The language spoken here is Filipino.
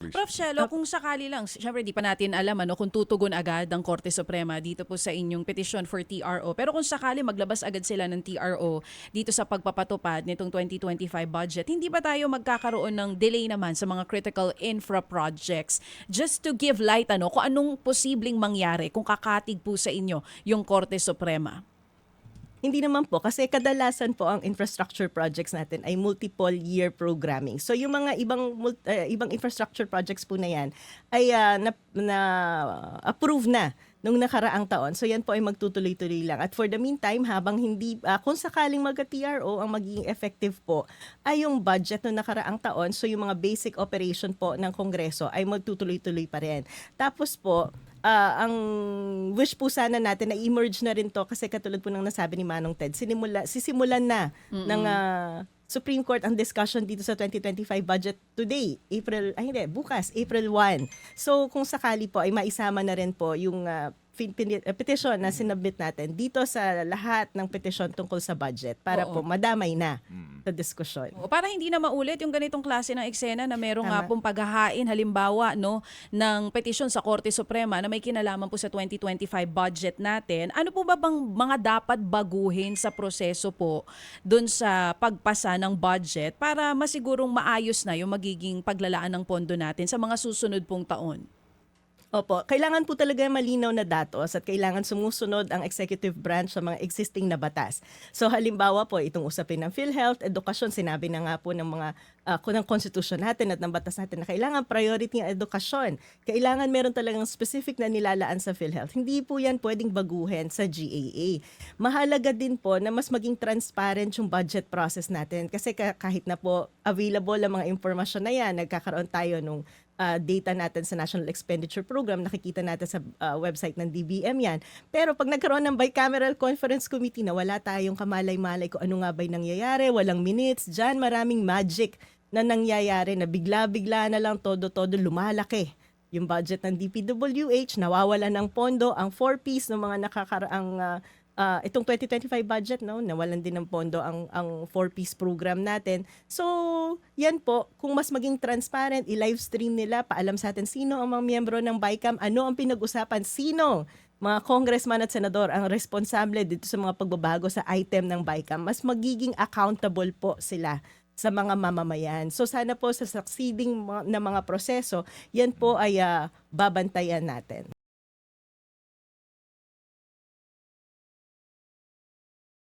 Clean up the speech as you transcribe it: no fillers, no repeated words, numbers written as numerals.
Prof. Shelo, kung sakali lang, syempre di pa natin alam kung tutugon agad ang Korte Suprema dito po sa inyong petition for TRO. Pero kung sakali maglabas agad sila ng TRO dito sa pagpapatupad nitong 2025 budget, hindi ba tayo magkakaroon ng delay naman sa mga critical infra projects? Just to give light kung anong posibleng mangyari kung kakatig po sa inyo yung Korte Suprema. Hindi naman po kasi kadalasan po ang infrastructure projects natin ay multiple year programming. So yung mga ibang infrastructure projects po na yan ay approve na nung nakaraang taon. So yan po ay magtutuloy-tuloy lang. At for the meantime, habang hindi kung sakaling magka-TRO, ang magiging effective po ay yung budget nung nakaraang taon. So yung mga basic operation po ng Kongreso ay magtutuloy-tuloy pa rin. Tapos po, ang wish po sana natin na emerge na rin to kasi katulad po ng nasabi ni Manong Ted, sisimulan na ng Supreme Court ang discussion dito sa 2025 budget today, bukas, April 1. So kung sakali po ay maisama na rin po yung petition na sinabit natin dito sa lahat ng petition tungkol sa budget para po madamay na sa diskusyon. Para hindi na maulit yung ganitong klase ng eksena na merong nga pong paghahain halimbawa ng petisyon sa Korte Suprema na may kinalaman po sa 2025 budget natin. Ano po ba bang mga dapat baguhin sa proseso po dun sa pagpasa ng budget para masigurong maayos na yung magiging paglalaan ng pondo natin sa mga susunod pong taon? Opo, kailangan po talaga malinaw na datos at kailangan sumusunod ang executive branch sa mga existing na batas. So halimbawa po, itong usapin ng PhilHealth, edukasyon, sinabi na nga po ng mga ng konstitusyon natin at ng batas natin na kailangan priority ang edukasyon. Kailangan meron talagang specific na nilalaan sa PhilHealth. Hindi po yan pwedeng baguhin sa GAA. Mahalaga din po na mas maging transparent yung budget process natin kasi kahit na po available ang mga impormasyon na yan, nagkakaroon tayo nung data natin sa National Expenditure Program, nakikita natin sa website ng DBM yan. Pero pag nagkaroon ng bicameral conference committee na wala tayong kamalay-malay kung ano nga ba'y nangyayari, walang minutes, dyan maraming magic na nangyayari na bigla-bigla na lang todo-todo lumalaki. Yung budget ng DPWH, nawawala ng pondo, ang 4Ps ng mga nakakaraang itong 2025 budget, nawalan din ng pondo ang 4Ps program natin. So, yan po, kung mas maging transparent, i-live stream nila, paalam sa atin sino ang mga miyembro ng BICAM, ano ang pinag-usapan, sino mga congressman at senador ang responsable dito sa mga pagbabago sa item ng BICAM, mas magiging accountable po sila sa mga mamamayan. So sana po sa succeeding na mga proseso, yan po ay babantayan natin.